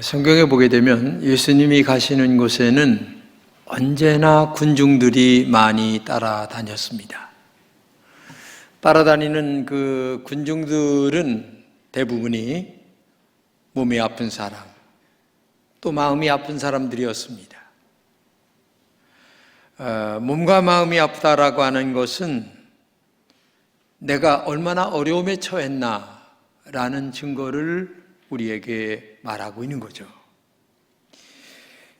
성경에 보게 되면 예수님이 가시는 곳에는 언제나 군중들이 많이 따라다녔습니다. 따라다니는 그 군중들은 대부분이 몸이 아픈 사람, 또 마음이 아픈 사람들이었습니다. 몸과 마음이 아프다라고 하는 것은 내가 얼마나 어려움에 처했나라는 증거를 우리에게 말하고 있는 거죠.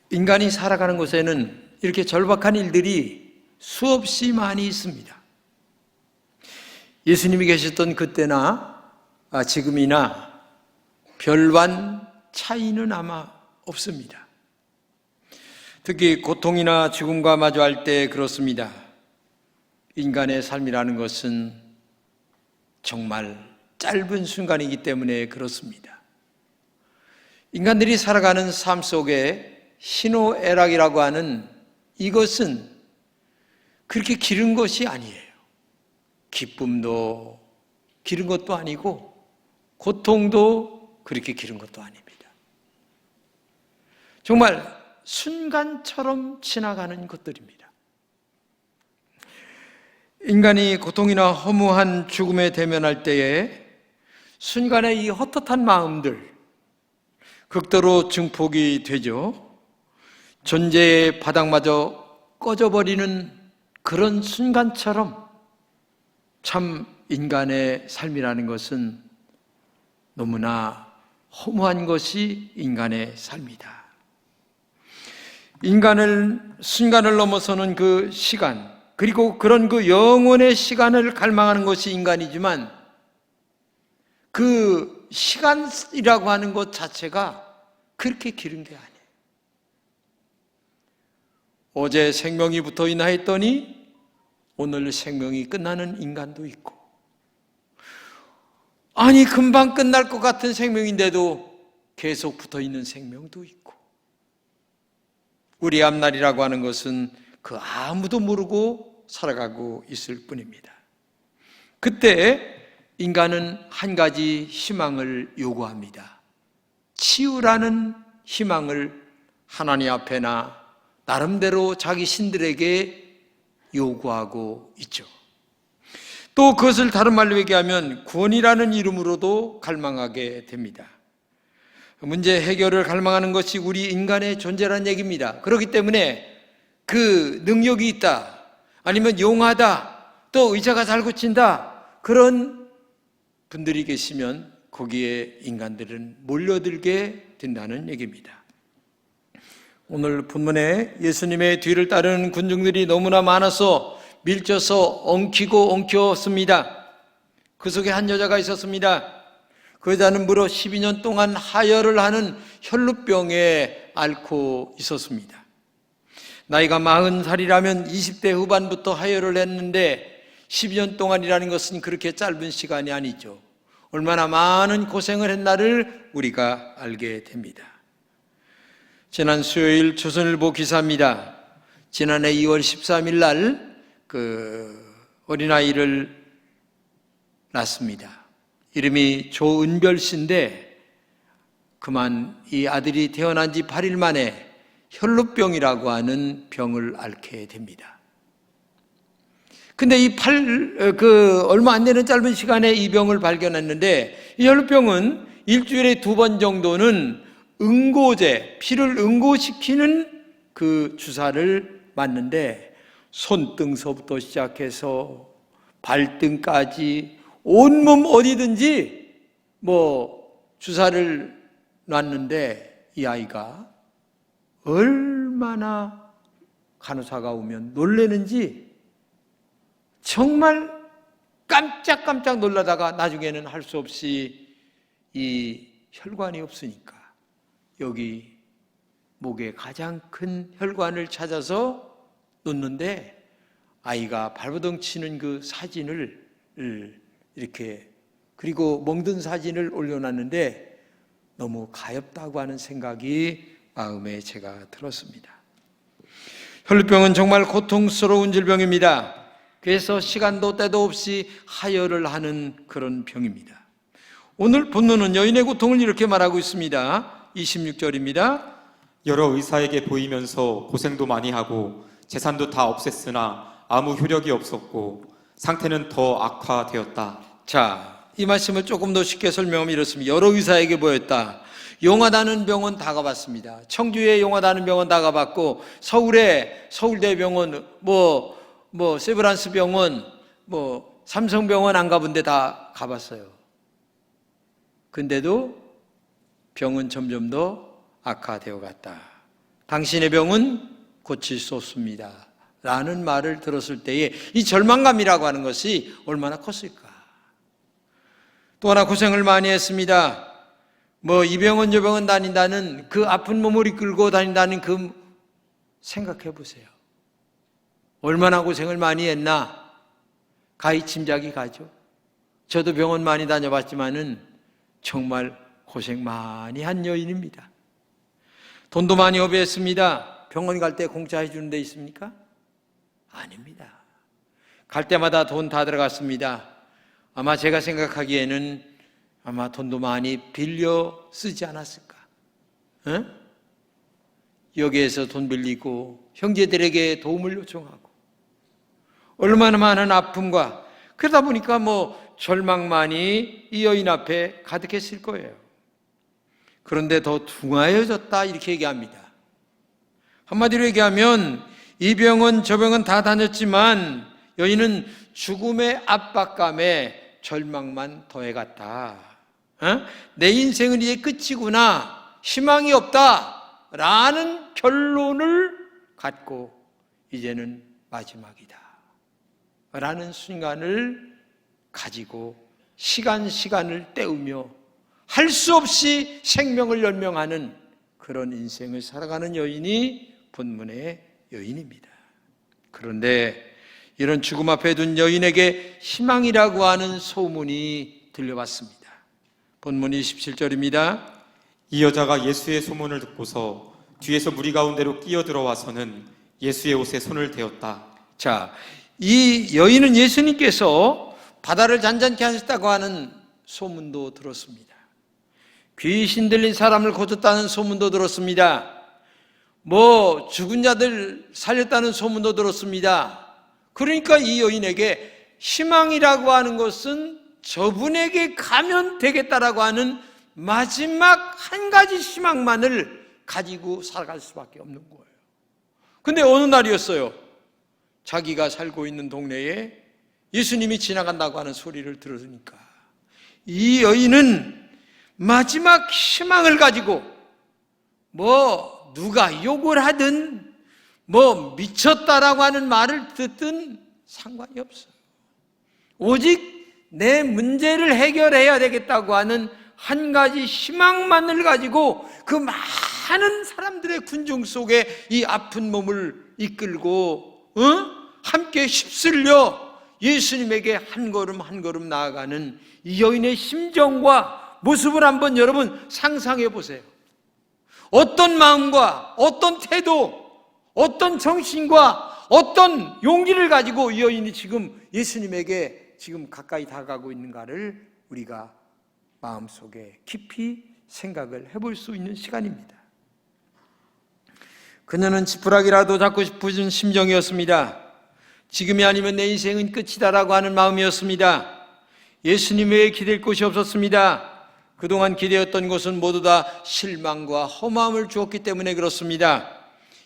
인간이 살아가는 곳에는 이렇게 절박한 일들이 수없이 많이 있습니다. 예수님이 계셨던 그때나 지금이나 별반 차이는 아마 없습니다. 특히 고통이나 죽음과 마주할 때 그렇습니다. 인간의 삶이라는 것은 정말 짧은 순간이기 때문에 그렇습니다. 인간들이 살아가는 삶 속에 희노애락이라고 하는 이것은 그렇게 길은 것이 아니에요. 기쁨도 길은 것도 아니고 고통도 그렇게 길은 것도 아닙니다. 정말 순간처럼 지나가는 것들입니다. 인간이 고통이나 허무한 죽음에 대면할 때에 순간에 이 헛헛한 마음들 극도로 증폭이 되죠. 존재의 바닥마저 꺼져버리는 그런 순간처럼 참 인간의 삶이라는 것은 너무나 허무한 것이 인간의 삶이다. 인간을 순간을 넘어서는 그 시간, 그리고 그런 그 영원의 시간을 갈망하는 것이 인간이지만 그 시간이라고 하는 것 자체가 그렇게 길은 게 아니에요. 어제 생명이 붙어 있나 했더니 오늘 생명이 끝나는 인간도 있고, 아니 금방 끝날 것 같은 생명인데도 계속 붙어 있는 생명도 있고, 우리 앞날이라고 하는 것은 그 아무도 모르고 살아가고 있을 뿐입니다. 그때 인간은 한 가지 희망을 요구합니다. 치유라는 희망을 하나님 앞에나 나름대로 자기 신들에게 요구하고 있죠. 또 그것을 다른 말로 얘기하면 구원이라는 이름으로도 갈망하게 됩니다. 문제 해결을 갈망하는 것이 우리 인간의 존재라는 얘기입니다. 그렇기 때문에 그 능력이 있다, 아니면 용하다, 또 의사가 잘 고친다, 그런 분들이 계시면 거기에 인간들은 몰려들게 된다는 얘기입니다. 오늘 본문에 예수님의 뒤를 따르는 군중들이 너무나 많아서 밀쳐서 엉키고 엉켰습니다. 그 속에 한 여자가 있었습니다. 그 여자는 무려 12년 동안 하혈을 하는 혈루병에 앓고 있었습니다. 나이가 40살이라면 20대 후반부터 하혈을 했는데 12년 동안이라는 것은 그렇게 짧은 시간이 아니죠. 얼마나 많은 고생을 했나를 우리가 알게 됩니다. 지난 수요일 조선일보 기사입니다. 지난해 2월 13일 날 그 어린아이를 낳습니다. 이름이 조은별 씨인데 그만 이 아들이 태어난 지 8일 만에 혈루병이라고 하는 병을 앓게 됩니다. 근데 얼마 안 되는 짧은 시간에 이 병을 발견했는데, 이 혈루병은 일주일에 2번 정도는 응고제, 피를 응고시키는 그 주사를 맞는데 손등서부터 시작해서 발등까지 온몸 어디든지 주사를 놨는데 이 아이가 얼마나 간호사가 오면 놀라는지 정말 깜짝깜짝 놀라다가 나중에는 할 수 없이 이 혈관이 없으니까 여기 목에 가장 큰 혈관을 찾아서 놓는데 아이가 발버둥 치는 그 사진을 이렇게, 그리고 멍든 사진을 올려놨는데 너무 가엽다고 하는 생각이 마음에 제가 들었습니다. 혈루병은 정말 고통스러운 질병입니다. 그래서 시간도 때도 없이 하혈을 하는 그런 병입니다. 오늘 본문은 여인의 고통을 이렇게 말하고 있습니다. 26절입니다. 여러 의사에게 보이면서 고생도 많이 하고 재산도 다 없앴으나 아무 효력이 없었고 상태는 더 악화되었다. 자, 이 말씀을 조금 더 쉽게 설명하면 이렇습니다. 여러 의사에게 보였다. 용하다는 병원 다 가봤습니다. 청주에 용하다는 병원 다 가봤고, 서울에 서울대병원, 세브란스 병원, 삼성병원 안 가본 데 다 가봤어요. 근데도 병은 점점 더 악화되어 갔다. 당신의 병은 고칠 수 없습니다. 라는 말을 들었을 때에 이 절망감이라고 하는 것이 얼마나 컸을까. 또 하나 고생을 많이 했습니다. 이 병원 저 병원 다닌다는 그 아픈 몸을 이끌고 다닌다는 그 생각해 보세요. 얼마나 고생을 많이 했나. 가히 짐작이 가죠. 저도 병원 많이 다녀봤지만은 정말 고생 많이 한 여인입니다. 돈도 많이 허비했습니다. 병원 갈 때 공짜 해주는 데 있습니까? 아닙니다. 갈 때마다 돈 다 들어갔습니다. 아마 제가 생각하기에는 아마 돈도 많이 빌려 쓰지 않았을까? 여기에서 돈 빌리고 형제들에게 도움을 요청하고 얼마나 많은 아픔과 그러다 보니까 절망만이 이 여인 앞에 가득했을 거예요. 그런데 더 둥하여졌다 이렇게 얘기합니다. 한마디로 얘기하면 이 병은 저 병은 다 다녔지만 여인은 죽음의 압박감에 절망만 더해갔다. 내 인생은 이제 끝이구나, 희망이 없다 라는 결론을 갖고 이제는 마지막이다 라는 순간을 가지고 시간을 때우며 할 수 없이 생명을 연명하는 그런 인생을 살아가는 여인이 본문의 여인입니다. 그런데 이런 죽음 앞에 둔 여인에게 희망이라고 하는 소문이 들려왔습니다. 본문 27절입니다. 이 여자가 예수의 소문을 듣고서 뒤에서 무리 가운데로 끼어들어와서는 예수의 옷에 손을 대었다. 자, 이 여인은 예수님께서 바다를 잔잔케 하셨다고 하는 소문도 들었습니다. 귀신 들린 사람을 고쳤다는 소문도 들었습니다. 죽은 자들 살렸다는 소문도 들었습니다. 그러니까 이 여인에게 희망이라고 하는 것은 저분에게 가면 되겠다라고 하는 마지막 한 가지 희망만을 가지고 살아갈 수밖에 없는 거예요. 근데 어느 날이었어요. 자기가 살고 있는 동네에 예수님이 지나간다고 하는 소리를 들으니까 이 여인은 마지막 희망을 가지고 누가 욕을 하든 미쳤다라고 하는 말을 듣든 상관이 없어요. 오직 내 문제를 해결해야 되겠다고 하는 한 가지 희망만을 가지고 그 많은 사람들의 군중 속에 이 아픈 몸을 이끌고 함께 휩쓸려 예수님에게 한 걸음 한 걸음 나아가는 이 여인의 심정과 모습을 한번 여러분 상상해 보세요. 어떤 마음과 어떤 태도, 어떤 정신과 어떤 용기를 가지고 이 여인이 지금 예수님에게 지금 가까이 다가가고 있는가를 우리가 마음속에 깊이 생각을 해볼 수 있는 시간입니다. 그녀는 지푸라기라도 잡고 싶은 심정이었습니다. 지금이 아니면 내 인생은 끝이다라고 하는 마음이었습니다. 예수님 외에 기댈 곳이 없었습니다. 그동안 기대었던 것은 모두 다 실망과 허무함을 주었기 때문에 그렇습니다.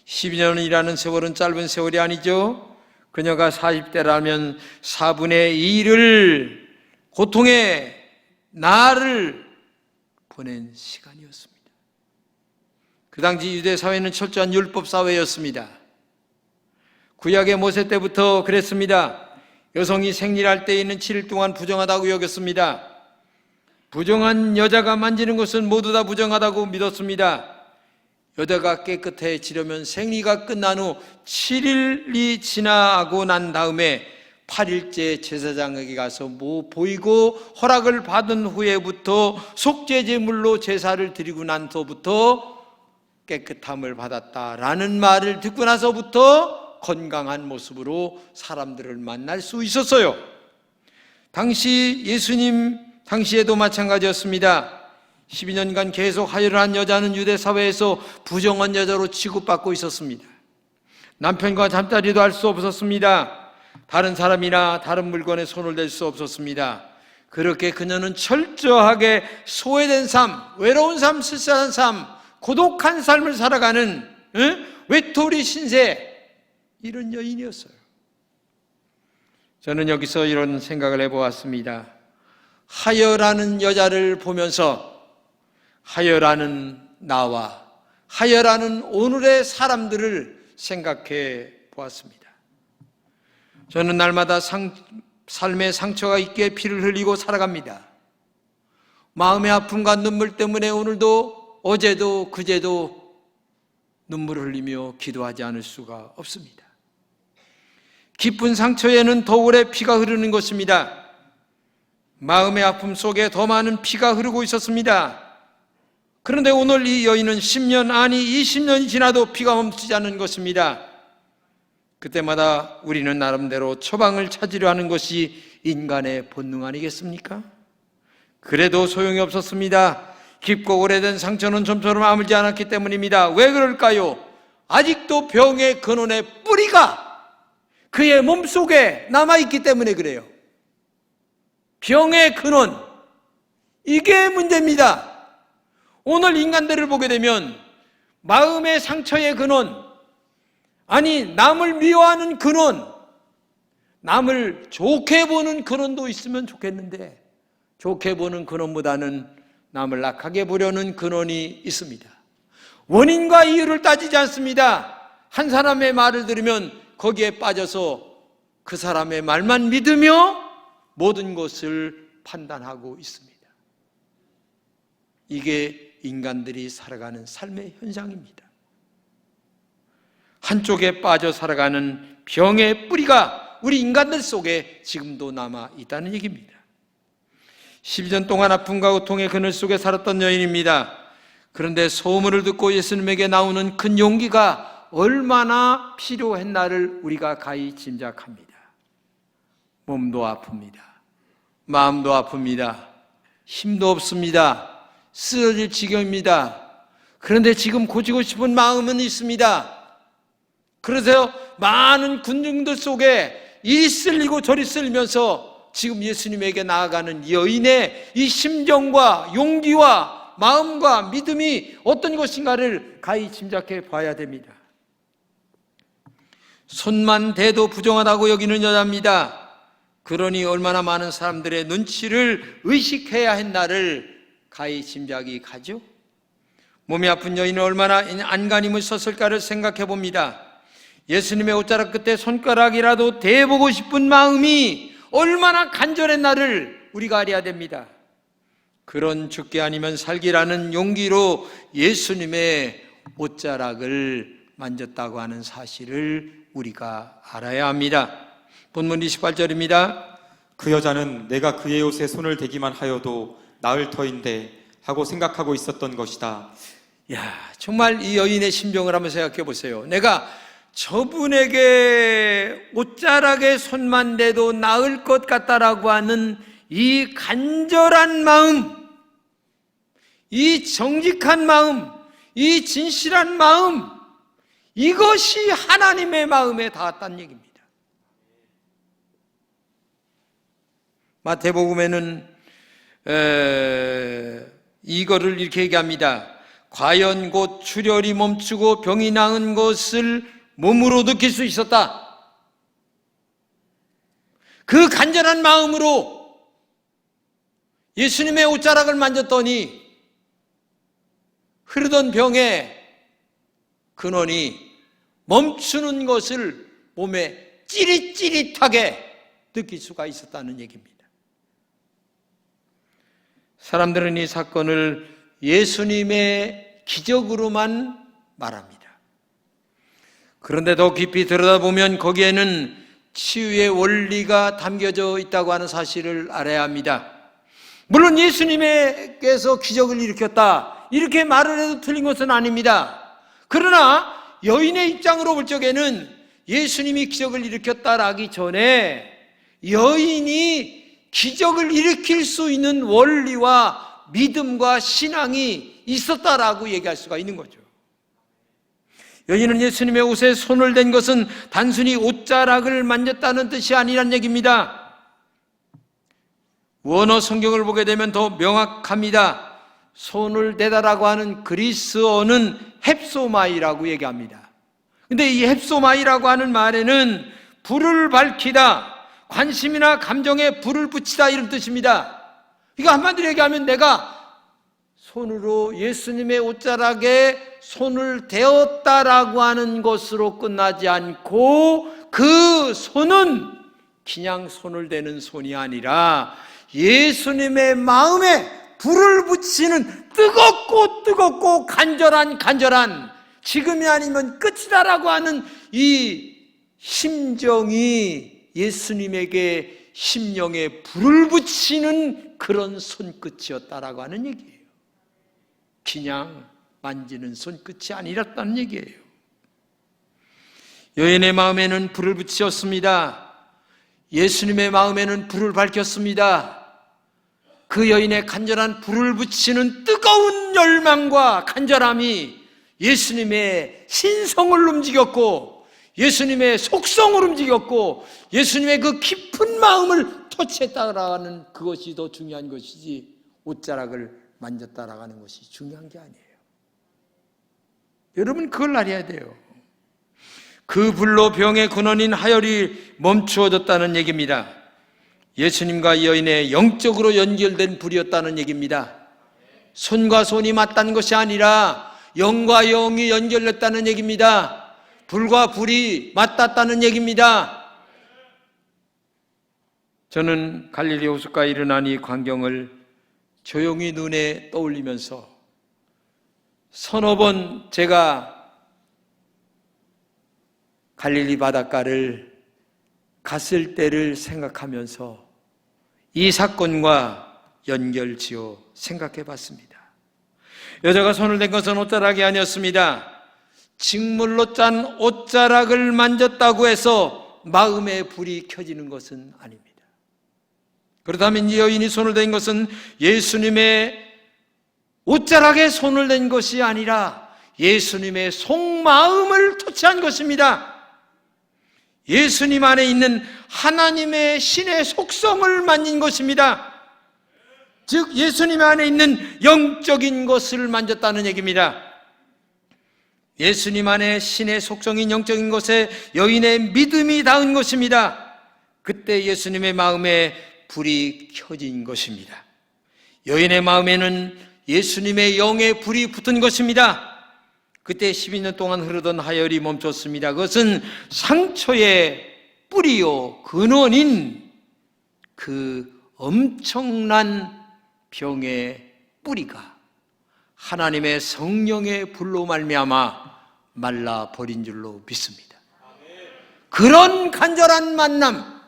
12년이라는 세월은 짧은 세월이 아니죠. 그녀가 40대라면 4분의 2를 고통의 날을 보낸 시간이었습니다. 그 당시 유대 사회는 철저한 율법 사회였습니다. 구약의 모세 때부터 그랬습니다. 여성이 생리할 때에는 7일 동안 부정하다고 여겼습니다. 부정한 여자가 만지는 것은 모두 다 부정하다고 믿었습니다. 여자가 깨끗해지려면 생리가 끝난 후 7일이 지나고 난 다음에 8일째 제사장에게 가서 보이고 허락을 받은 후에부터 속죄제물로 제사를 드리고 나서부터 깨끗함을 받았다라는 말을 듣고 나서부터 건강한 모습으로 사람들을 만날 수 있었어요. 당시 예수님 당시에도 마찬가지였습니다. 12년간 계속 하혈을 한 여자는 유대 사회에서 부정한 여자로 취급받고 있었습니다. 남편과 잠자리도 할 수 없었습니다. 다른 사람이나 다른 물건에 손을 댈 수 없었습니다. 그렇게 그녀는 철저하게 소외된 삶, 외로운 삶, 쓸쓸한 삶, 고독한 삶을 살아가는 외톨이 신세, 이런 여인이었어요. 저는 여기서 이런 생각을 해보았습니다. 하혈하는 여자를 보면서 하혈하는 나와 하혈하는 오늘의 사람들을 생각해 보았습니다. 저는 날마다 삶의 상처가 있기에 피를 흘리고 살아갑니다. 마음의 아픔과 눈물 때문에 오늘도 어제도 그제도 눈물을 흘리며 기도하지 않을 수가 없습니다. 깊은 상처에는 더 오래 피가 흐르는 것입니다. 마음의 아픔 속에 더 많은 피가 흐르고 있었습니다. 그런데 오늘 이 여인은 10년 아니 20년이 지나도 피가 멈추지 않는 것입니다. 그때마다 우리는 나름대로 처방을 찾으려 하는 것이 인간의 본능 아니겠습니까? 그래도 소용이 없었습니다. 깊고 오래된 상처는 좀처럼 아물지 않았기 때문입니다. 왜 그럴까요? 아직도 병의 근원의 뿌리가 그의 몸속에 남아있기 때문에 그래요. 병의 근원, 이게 문제입니다. 오늘 인간들을 보게 되면 마음의 상처의 근원, 아니 남을 미워하는 근원, 남을 좋게 보는 근원도 있으면 좋겠는데 좋게 보는 근원보다는 남을 악하게 보려는 근원이 있습니다. 원인과 이유를 따지지 않습니다. 한 사람의 말을 들으면 거기에 빠져서 그 사람의 말만 믿으며 모든 것을 판단하고 있습니다. 이게 인간들이 살아가는 삶의 현상입니다. 한쪽에 빠져 살아가는 병의 뿌리가 우리 인간들 속에 지금도 남아 있다는 얘기입니다. 12년 동안 아픔과 고통의 그늘 속에 살았던 여인입니다. 그런데 소문을 듣고 예수님에게 나오는 큰 용기가 얼마나 필요했나를 우리가 가히 짐작합니다. 몸도 아픕니다. 마음도 아픕니다. 힘도 없습니다. 쓰러질 지경입니다. 그런데 지금 고치고 싶은 마음은 있습니다. 그래서 많은 군중들 속에 이리 쓸리고 저리 쓸리면서 지금 예수님에게 나아가는 여인의 이 심정과 용기와 마음과 믿음이 어떤 것인가를 가히 짐작해 봐야 됩니다. 손만 대도 부정하다고 여기는 여자입니다. 그러니 얼마나 많은 사람들의 눈치를 의식해야 했나를 가히 짐작이 가죠. 몸이 아픈 여인은 얼마나 안간힘을 썼을까를 생각해 봅니다. 예수님의 옷자락 끝에 손가락이라도 대보고 싶은 마음이 얼마나 간절했나를 우리가 알아야 됩니다. 그런 죽기 아니면 살기라는 용기로 예수님의 옷자락을 만졌다고 하는 사실을 우리가 알아야 합니다. 본문 28절입니다. 그 여자는 내가 그의 옷에 손을 대기만 하여도 나을 터인데 하고 생각하고 있었던 것이다. 정말 이 여인의 심정을 한번 생각해 보세요. 내가 저분에게 옷자락에 손만 대도 나을 것 같다라고 하는 이 간절한 마음, 이 정직한 마음, 이 진실한 마음, 이것이 하나님의 마음에 닿았다는 얘기입니다. 마태복음에는 이거를 이렇게 얘기합니다. 과연 곧 출혈이 멈추고 병이 나은 것을 몸으로 느낄 수 있었다. 그 간절한 마음으로 예수님의 옷자락을 만졌더니 흐르던 병의 근원이 멈추는 것을 몸에 찌릿찌릿하게 느낄 수가 있었다는 얘기입니다. 사람들은 이 사건을 예수님의 기적으로만 말합니다. 그런데 더 깊이 들여다보면 거기에는 치유의 원리가 담겨져 있다고 하는 사실을 알아야 합니다. 물론 예수님께서 기적을 일으켰다 이렇게 말을 해도 틀린 것은 아닙니다. 그러나 여인의 입장으로 볼 적에는 예수님이 기적을 일으켰다라기 전에 여인이 기적을 일으킬 수 있는 원리와 믿음과 신앙이 있었다라고 얘기할 수가 있는 거죠. 여인은 예수님의 옷에 손을 댄 것은 단순히 옷자락을 만졌다는 뜻이 아니란 얘기입니다. 원어 성경을 보게 되면 더 명확합니다. 손을 대다라고 하는 그리스어는 헵소마이라고 얘기합니다. 근데 이 헵소마이라고 하는 말에는 불을 밝히다, 관심이나 감정에 불을 붙이다 이런 뜻입니다. 그러니까 한마디로 얘기하면 내가 손으로 예수님의 옷자락에 손을 대었다라고 하는 것으로 끝나지 않고 그 손은 그냥 손을 대는 손이 아니라 예수님의 마음에 불을 붙이는 뜨겁고 간절한 지금이 아니면 끝이다라고 하는 이 심정이 예수님에게 심령에 불을 붙이는 그런 손끝이었다라고 하는 얘기예요. 그냥 만지는 손끝이 아니랐다는 얘기예요. 여인의 마음에는 불을 붙이었습니다. 예수님의 마음에는 불을 밝혔습니다. 그 여인의 간절한 불을 붙이는 뜨거운 열망과 간절함이 예수님의 신성을 움직였고 예수님의 속성을 움직였고 예수님의 그 깊은 마음을 터치했다라는 그것이 더 중요한 것이지 옷자락을 만졌다라는 것이 중요한 게 아니에요. 여러분 그걸 알아야 돼요. 그 불로 병의 근원인 하혈이 멈추어졌다는 얘기입니다. 예수님과 이 여인의 영적으로 연결된 불이었다는 얘기입니다. 손과 손이 맞다는 것이 아니라 영과 영이 연결됐다는 얘기입니다. 불과 불이 맞닿았다는 얘기입니다. 저는 갈릴리 호숫가에 일어난 이 광경을 조용히 눈에 떠올리면서 서너 번 제가 갈릴리 바닷가를 갔을 때를 생각하면서 이 사건과 연결지어 생각해 봤습니다. 여자가 손을 댄 것은 옷자락이 아니었습니다. 직물로 짠 옷자락을 만졌다고 해서 마음에 불이 켜지는 것은 아닙니다. 그렇다면 이 여인이 손을 댄 것은 예수님의 옷자락에 손을 댄 것이 아니라 예수님의 속마음을 터치한 것입니다. 예수님 안에 있는 하나님의 신의 속성을 만진 것입니다. 즉 예수님 안에 있는 영적인 것을 만졌다는 얘기입니다. 예수님 안에 신의 속성인 영적인 것에 여인의 믿음이 닿은 것입니다. 그때 예수님의 마음에 불이 켜진 것입니다. 여인의 마음에는 예수님의 영의 불이 붙은 것입니다. 그때 12년 동안 흐르던 하혈이 멈췄습니다. 그것은 상처의 뿌리요 근원인 그 엄청난 병의 뿌리가 하나님의 성령의 불로 말미암아 말라버린 줄로 믿습니다. 그런 간절한 만남,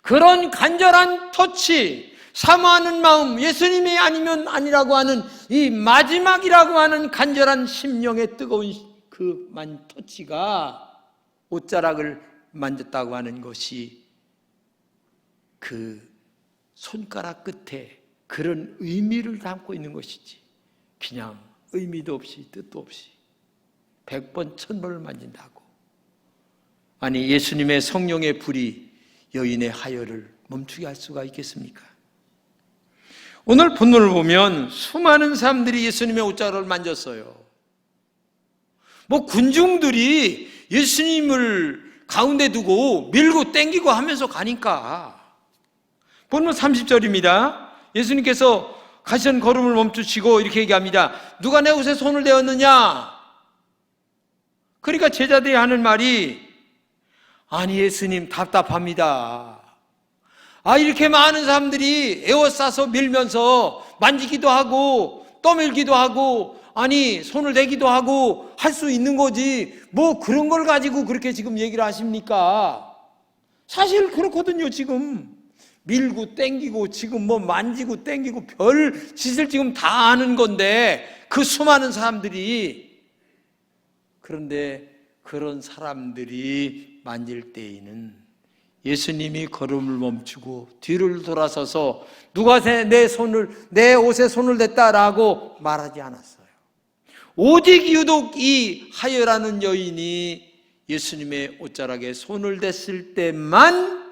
그런 간절한 터치, 사모하는 마음, 예수님이 아니면 아니라고 하는 이 마지막이라고 하는 간절한 심령의 뜨거운 그 터치가 옷자락을 만졌다고 하는 것이 그 손가락 끝에 그런 의미를 담고 있는 것이지 그냥 의미도 없이 뜻도 없이 100번 1000번을 만진다고 아니 예수님의 성령의 불이 여인의 하혈을 멈추게 할 수가 있겠습니까? 오늘 본문을 보면 수많은 사람들이 예수님의 옷자락을 만졌어요. 군중들이 예수님을 가운데 두고 밀고 땡기고 하면서 가니까 본문 30절입니다. 예수님께서 가시던 걸음을 멈추시고 이렇게 얘기합니다. 누가 내 옷에 손을 대었느냐? 그러니까 제자들이 하는 말이 아니 예수님 답답합니다. 이렇게 많은 사람들이 에워싸서 밀면서 만지기도 하고 떠밀기도 하고 아니 손을 대기도 하고 할 수 있는 거지 그런 걸 가지고 그렇게 지금 얘기를 하십니까? 사실 그렇거든요. 지금 밀고 땡기고 지금 만지고 땡기고 별 짓을 지금 다 하는 건데 그 수많은 사람들이 그런데 그런 사람들이 만질 때에는 예수님이 걸음을 멈추고 뒤를 돌아서서 누가 내 옷에 손을 댔다라고 말하지 않았어요. 오직 유독 이 하여라는 여인이 예수님의 옷자락에 손을 댔을 때만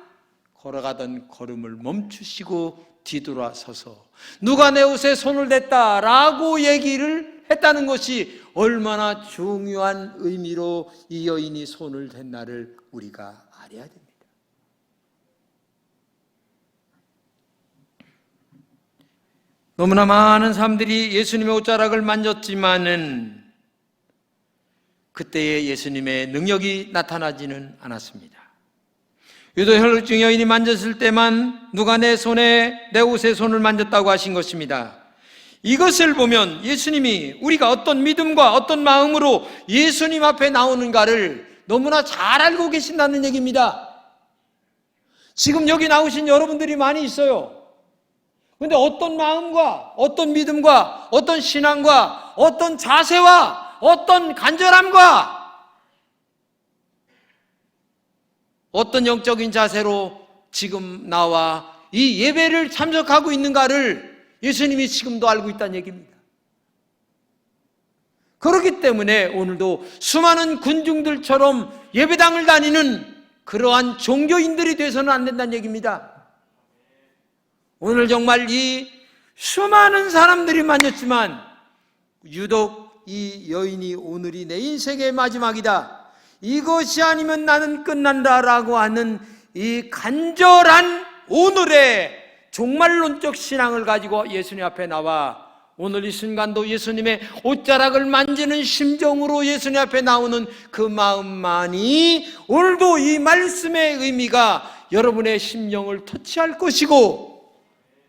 걸어가던 걸음을 멈추시고 뒤돌아서서 누가 내 옷에 손을 댔다라고 얘기를 했다는 것이 얼마나 중요한 의미로 이 여인이 손을 댔나를 우리가 알아야 됩니다. 너무나 많은 사람들이 예수님의 옷자락을 만졌지만은 그때의 예수님의 능력이 나타나지는 않았습니다. 유도 혈루증 여인이 만졌을 때만 누가 내 옷에 손을 만졌다고 하신 것입니다. 이것을 보면 예수님이 우리가 어떤 믿음과 어떤 마음으로 예수님 앞에 나오는가를 너무나 잘 알고 계신다는 얘기입니다. 지금 여기 나오신 여러분들이 많이 있어요. 그런데 어떤 마음과 어떤 믿음과 어떤 신앙과 어떤 자세와 어떤 간절함과 어떤 영적인 자세로 지금 나와 이 예배를 참석하고 있는가를 예수님이 지금도 알고 있다는 얘기입니다. 그렇기 때문에 오늘도 수많은 군중들처럼 예배당을 다니는 그러한 종교인들이 돼서는 안 된다는 얘기입니다. 오늘 정말 이 수많은 사람들이 만졌지만 유독 이 여인이 오늘이 내 인생의 마지막이다, 이것이 아니면 나는 끝난다라고 하는 이 간절한 오늘의 종말론적 신앙을 가지고 예수님 앞에 나와 오늘 이 순간도 예수님의 옷자락을 만지는 심정으로 예수님 앞에 나오는 그 마음만이 오늘도 이 말씀의 의미가 여러분의 심령을 터치할 것이고,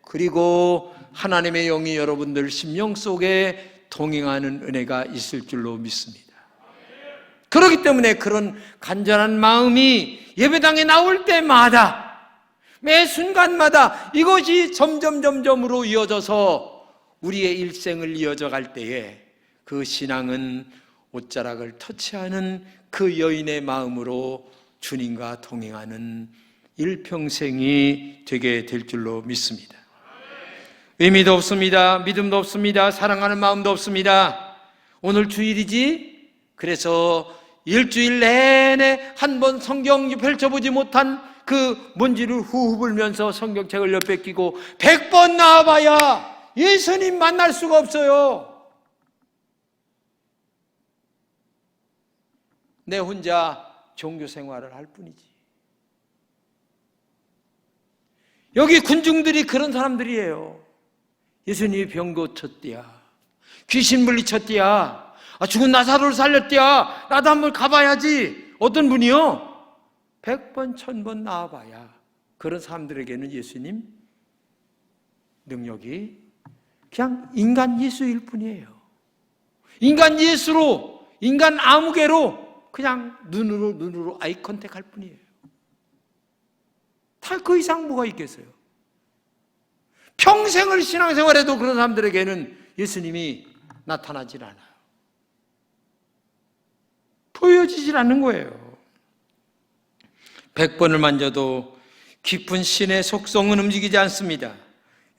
그리고 하나님의 영이 여러분들 심령 속에 동행하는 은혜가 있을 줄로 믿습니다. 그렇기 때문에 그런 간절한 마음이 예배당에 나올 때마다 매 순간마다 이것이 점점점점으로 이어져서 우리의 일생을 이어져 갈 때에 그 신앙은 옷자락을 터치하는 그 여인의 마음으로 주님과 동행하는 일평생이 되게 될 줄로 믿습니다. 의미도 없습니다. 믿음도 없습니다. 사랑하는 마음도 없습니다. 오늘 주일이지? 그래서 일주일 내내 한 번 성경 펼쳐보지 못한 그 먼지를 후후 불면서 성경책을 옆에 끼고 100번 나와봐야 예수님 만날 수가 없어요. 내 혼자 종교 생활을 할 뿐이지. 여기 군중들이 그런 사람들이에요. 예수님이 병 고쳤디야, 귀신 물리쳤디야, 죽은 나사로를 살렸디야, 나도 한번 가봐야지. 어떤 분이요? 100번 1000번 나와봐야 그런 사람들에게는 예수님 능력이 그냥 인간 예수일 뿐이에요. 인간 예수로, 인간 아무개로 그냥 눈으로 아이 컨택 할 뿐이에요. 다 그 이상 뭐가 있겠어요? 평생을 신앙생활해도 그런 사람들에게는 예수님이 나타나질 않아요. 보여지질 않는 거예요. 100번을 만져도 깊은 신의 속성은 움직이지 않습니다.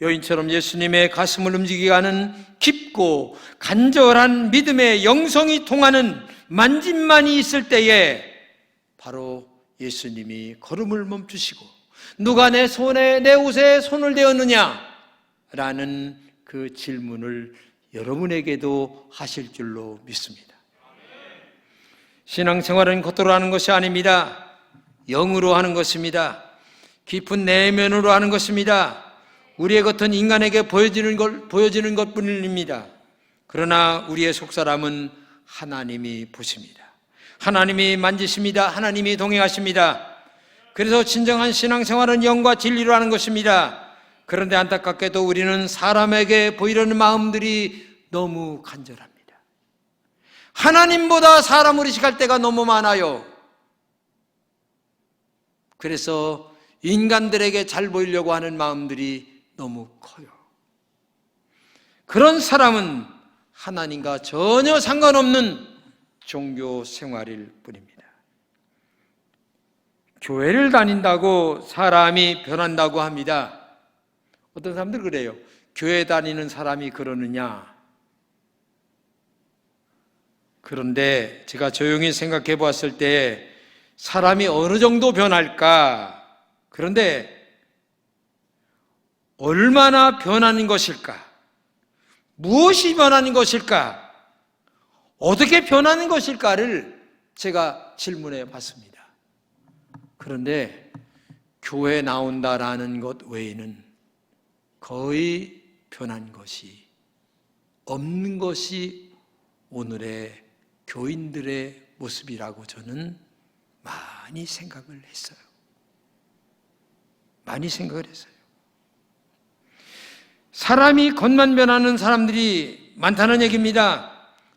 여인처럼 예수님의 가슴을 움직이게 하는 깊고 간절한 믿음의 영성이 통하는 만짐만이 있을 때에 바로 예수님이 걸음을 멈추시고 누가 내 옷에 손을 대었느냐? 라는 그 질문을 여러분에게도 하실 줄로 믿습니다. 신앙생활은 겉으로 하는 것이 아닙니다. 영으로 하는 것입니다. 깊은 내면으로 하는 것입니다. 우리의 겉은 인간에게 보여지는 것뿐입니다. 그러나 우리의 속사람은 하나님이 보십니다. 하나님이 만지십니다. 하나님이 동행하십니다. 그래서 진정한 신앙생활은 영과 진리로 하는 것입니다. 그런데 안타깝게도 우리는 사람에게 보이려는 마음들이 너무 간절합니다. 하나님보다 사람을 의식할 때가 너무 많아요. 그래서 인간들에게 잘 보이려고 하는 마음들이 너무 커요. 그런 사람은 하나님과 전혀 상관없는 종교 생활일 뿐입니다. 교회를 다닌다고 사람이 변한다고 합니다. 어떤 사람들 그래요. 교회 다니는 사람이 그러느냐? 그런데 제가 조용히 생각해 보았을 때 사람이 어느 정도 변할까? 그런데 얼마나 변하는 것일까? 무엇이 변하는 것일까? 어떻게 변하는 것일까를 제가 질문해 봤습니다. 그런데 교회 나온다라는 것 외에는 거의 변한 것이 없는 것이 오늘의 교인들의 모습이라고 저는 많이 생각을 했어요. 많이 생각을 했어요. 사람이 겉만 변하는 사람들이 많다는 얘기입니다.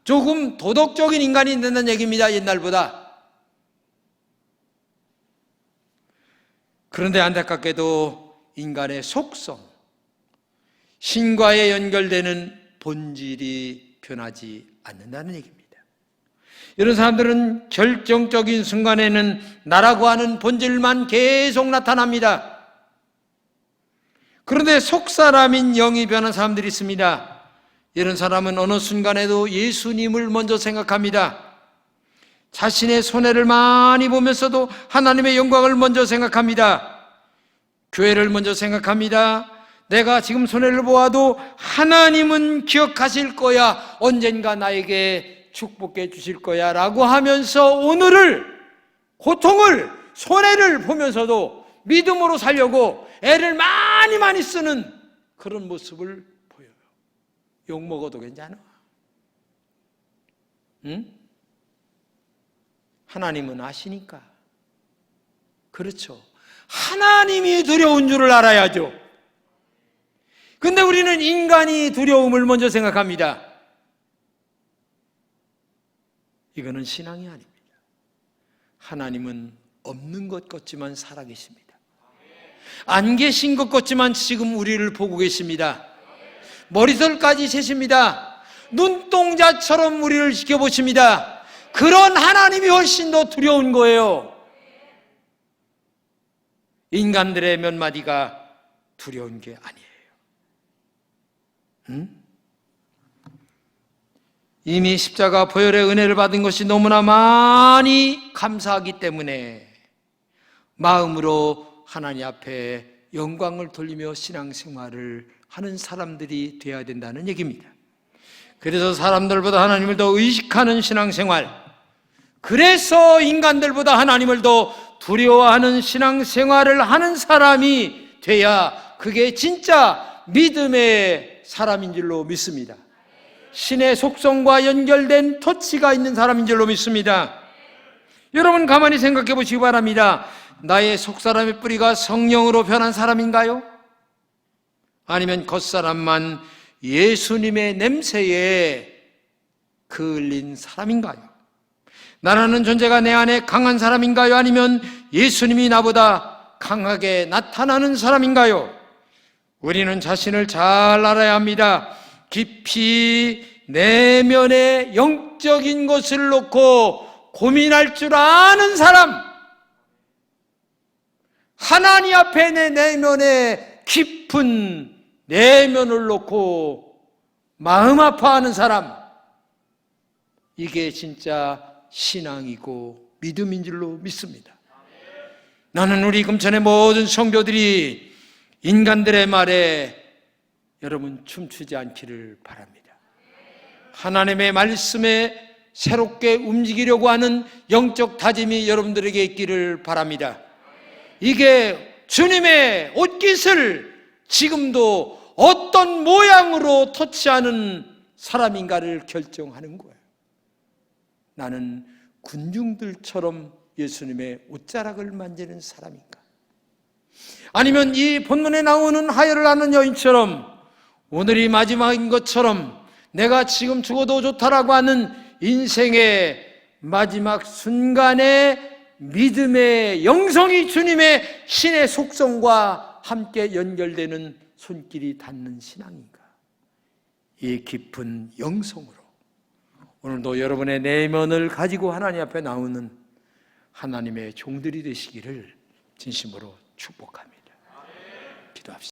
조금 도덕적인 인간이 된다는 얘기입니다. 옛날보다. 그런데 안타깝게도 인간의 속성, 신과에 연결되는 본질이 변하지 않는다는 얘기입니다. 이런 사람들은 결정적인 순간에는 나라고 하는 본질만 계속 나타납니다. 그런데 속사람인 영이 변한 사람들이 있습니다. 이런 사람은 어느 순간에도 예수님을 먼저 생각합니다. 자신의 손해를 많이 보면서도 하나님의 영광을 먼저 생각합니다. 교회를 먼저 생각합니다. 내가 지금 손해를 보아도 하나님은 기억하실 거야. 언젠가 나에게 축복해 주실 거야 라고 하면서 오늘을, 고통을, 손해를 보면서도 믿음으로 살려고 애를 많이 쓰는 그런 모습을 보여요. 욕먹어도 괜찮아. 응? 하나님은 아시니까. 그렇죠. 하나님이 두려운 줄을 알아야죠. 근데 우리는 인간이 두려움을 먼저 생각합니다. 이거는 신앙이 아닙니다. 하나님은 없는 것 같지만 살아계십니다. 안 계신 것 같지만 지금 우리를 보고 계십니다. 머리털까지 세십니다. 눈동자처럼 우리를 지켜보십니다. 그런 하나님이 훨씬 더 두려운 거예요. 인간들의 몇 마디가 두려운 게 아니에요. 응? 이미 십자가 보혈의 은혜를 받은 것이 너무나 많이 감사하기 때문에 마음으로 하나님 앞에 영광을 돌리며 신앙생활을 하는 사람들이 되어야 된다는 얘기입니다. 그래서 사람들보다 하나님을 더 의식하는 신앙생활, 그래서 인간들보다 하나님을 더 두려워하는 신앙생활을 하는 사람이 돼야 그게 진짜 믿음의 사람인 줄로 믿습니다. 신의 속성과 연결된 터치가 있는 사람인 줄로 믿습니다. 여러분 가만히 생각해 보시기 바랍니다. 나의 속사람의 뿌리가 성령으로 변한 사람인가요? 아니면 겉사람만 예수님의 냄새에 그을린 사람인가요? 나라는 존재가 내 안에 강한 사람인가요? 아니면 예수님이 나보다 강하게 나타나는 사람인가요? 우리는 자신을 잘 알아야 합니다. 깊이 내면의 영적인 것을 놓고 고민할 줄 아는 사람, 하나님 앞에 내 내면의 깊은 내면을 놓고 마음 아파하는 사람, 이게 진짜 신앙이고 믿음인 줄로 믿습니다. 나는 우리 금천의 모든 성도들이 인간들의 말에 여러분 춤추지 않기를 바랍니다. 하나님의 말씀에 새롭게 움직이려고 하는 영적 다짐이 여러분들에게 있기를 바랍니다. 이게 주님의 옷깃을 지금도 어떤 모양으로 터치하는 사람인가를 결정하는 거예요. 나는 군중들처럼 예수님의 옷자락을 만지는 사람인가? 아니면 이 본문에 나오는 하혈을 하는 여인처럼 오늘이 마지막인 것처럼 내가 지금 죽어도 좋다라고 하는 인생의 마지막 순간에 믿음의 영성이 주님의 신의 속성과 함께 연결되는 손길이 닿는 신앙인가? 이 깊은 영성으로 오늘도 여러분의 내면을 가지고 하나님 앞에 나오는 하나님의 종들이 되시기를 진심으로 축복합니다. 기도합시다.